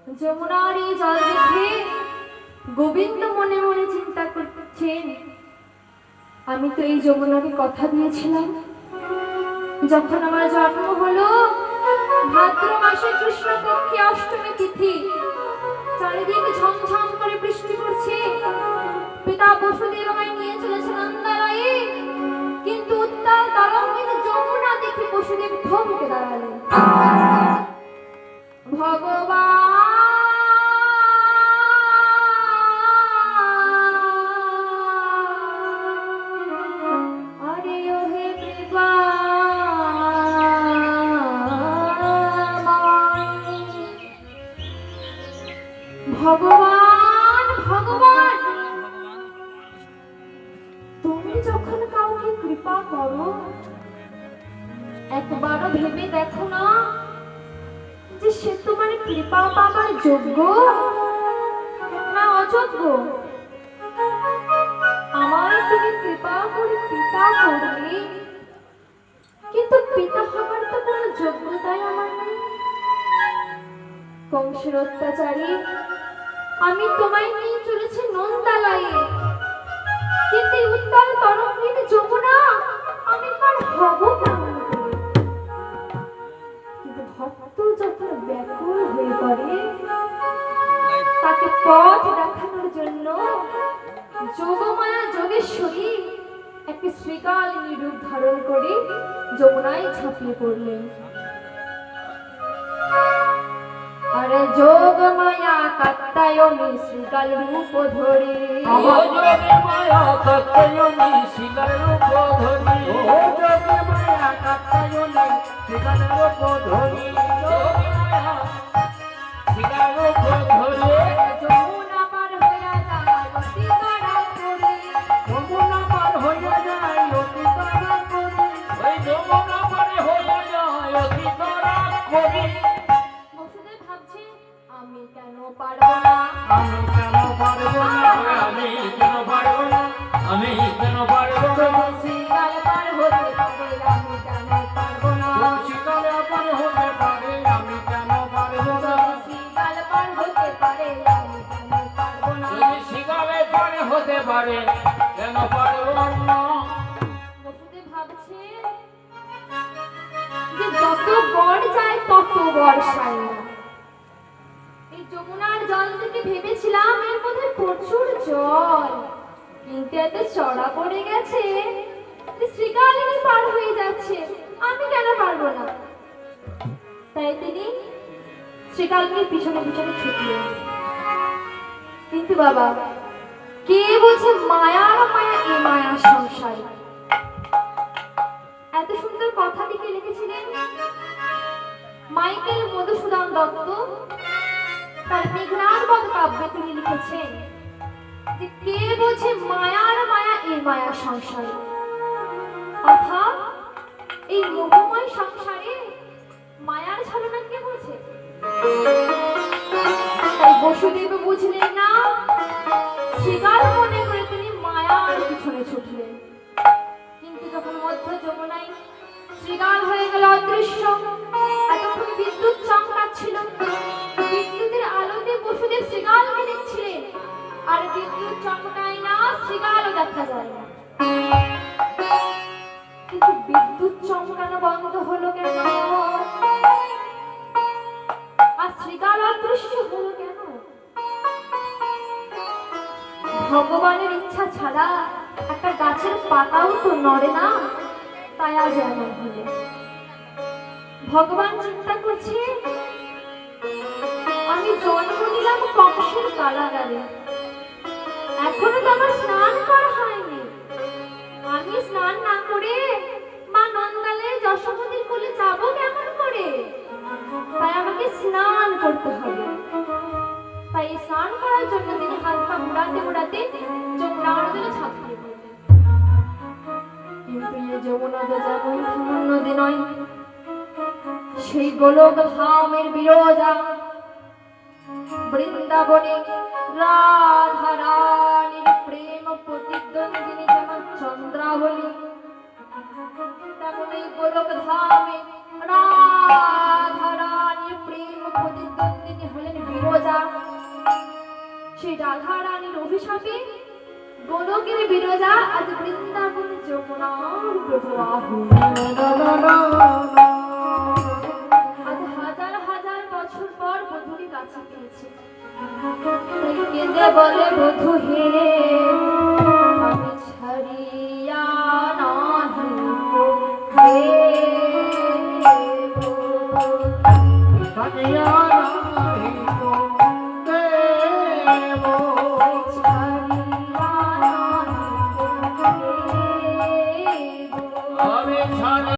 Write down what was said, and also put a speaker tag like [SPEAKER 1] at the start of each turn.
[SPEAKER 1] যমুনার এই জল দেখে গোবিন্দ মনে মনে চিন্তা করছেন, আমি তো এই যমুনাকে কথা দিয়েছিলাম, যখন আমার জন্ম হলো ভাদ্র মাসে কৃষ্ণপক্ষে অষ্টমী তিথি, চারিদিকে ঝমঝম করে বৃষ্টি পড়ছে, পিতা বসুদেব আমায় নিয়ে চলেছে নন্দালয়ে, কিন্তু উত্তাল তরঙ্গিত যমুনা দেখে বসুদেব থমকে দাঁড়ালেন। ভগবান ভগবান ভগবান, তুমি যখন কাউকে কৃপা করো একবারও ভেবে দেখো না যে সে তোমার কৃপা পাবার যোগ্য না অযোগ্য। আমায় তুমি কৃপা করে পিতা করলে, কিন্তু পিতা হবার তো কোনো যোগ্যতাই আমার নেই। কংসের অত্যাচারী আমি তোমায় নিয়ে চলেছি নন্দালয়ে, কিন্তু উত্তাল তরঙ্গিনী যমুনা আমি কার হব কেমন করে? কিন্তু ভক্ত যখন ব্যাকুল হয়ে পড়ে তাকে পথ দেখানোর জন্য যোগমায়া যোগেশ্বরী একটি শ্রীকালিনী রূপ ধারণ করে যমুনায় ঝাঁপিয়ে পড়লেন। আরে যোগমায়া কাত্তায়নী শ্রীকাল রূপ ধরে,
[SPEAKER 2] যোগমায়া কাত্তায়নী শ্রীকাল রূপ ধরে, যোগমায়া কাত্তায়নী শ্রীকাল রূপ ধরে, শ্রীকাল রূপ ধরে
[SPEAKER 1] যমুনা পার হইয়া যায় অতি তাড়া করে,
[SPEAKER 2] যমুনা পার হইয়া যায় অতি তাড়া করে, ওই যমুনা পার হইয়া যায় অতি তাড়া করে।
[SPEAKER 1] বসুদেব ভাবছে আমি কেন পারবো না,
[SPEAKER 2] আমি কেন পারবো না, আমি কেন পারবো না, আমি কেন পারবো না,
[SPEAKER 1] শ্রীকাল পার হতে পারে আমি কেন পারবো না,
[SPEAKER 2] শীতলে পার হতে পারে আমি কেন পারবো না,
[SPEAKER 1] শ্রীকাল পার হতে পারে আমি কেন পারবো না।
[SPEAKER 2] যদি শীতলে পার হতে পারে কেন পারবো না।
[SPEAKER 1] বসুদেব ভাবছে যে যত বর যায় তত বর্ষায় না। এই যমুনার জল থেকে ভেবেছিলাম এর মধ্যে প্রচুর জল, কিন্তু এত চড়া পড়ে গেছে যে শ্রীকালিনী পার হয়ে যাচ্ছে, আমি কেন পারবো না? তাই তিনি শ্রীকালিনীর পিছনে পিছনে ছুটলেন। কিন্তু বাবা, কে বলছে মায়ার মায়া এ মায়ার সংসার? এত সুন্দর কথাটিকে লিখেছিলেন মাইকেল মধুসূদন দত্ত, তার মেঘনাদ বধ কাব্যে তিনি লিখেছেন যে কে বোঝে মায়ার মায়া এ মায়া সংসারে, অর্থাৎ এই মোহময় সংসারে মায়ার ছলনা কে বোঝে? তাই বসুদেব বুঝলেন না, শ্রীকাল মনে করে তিনি মায়ার পিছনে ছুটলেন। কিন্তু যখন মধ্য যমুনায় শ্রীকাল হয়ে গেল অদৃশ্য, এতক্ষণ বিদ্যুৎ চমকাচ্ছিল, বিদ্যুতের আলোতে বসুদেব শ্রীকালকে দেখছিলেন, আর বিদ্যুৎ চমকায় না, শ্রীকালও দেখা যায় না। কিন্তু বিদ্যুৎ চমকানো বন্ধ হলো কেন? আর শ্রীকাল অদৃশ্য হলো কেন? ভগবানের ইচ্ছা ছাড়া একটা গাছের পাতাও তো নড়ে না, তাই আজ এমন হলো। ভগবান চিন্তা করছে আমি জন্ম নিলাম কংসের কারাগারে, এখনো তো আমার স্নান করা হয়নি, আমি স্নান না করে মা নন্দালে যশোমতীর কোলে যাবো কেমন করে? তাই আমাকে স্নান করতে হবে। তাই স্নান করার জন্য তিনি হাত পা মুড়াতে মুড়াতে যমুনার জলে ঝাঁপিয়ে পড়লেন। কিন্তু এই যমুনা তো যেমন নদী নয়, সেই গোলক ধামের বিরোজা বৃন্দাবনে রাধা রানীর প্রেম প্রতিদ্বন্দ্বিনী যেমন চন্দ্রাবলী, তেমন এই গোলক ধামে রাধা রানীর প্রেম প্রতিদ্বন্দ্বিনী হলেন বিরজা। সেই রাধা রানীর অভিশাপে গোলকের বিরজা আজ বৃন্দাবনে যমুনার প্রবাহ। আজ হাজার হাজার বছর পর বধূকে কাছে পেয়েছে। তাই কেঁদে বলে বধূ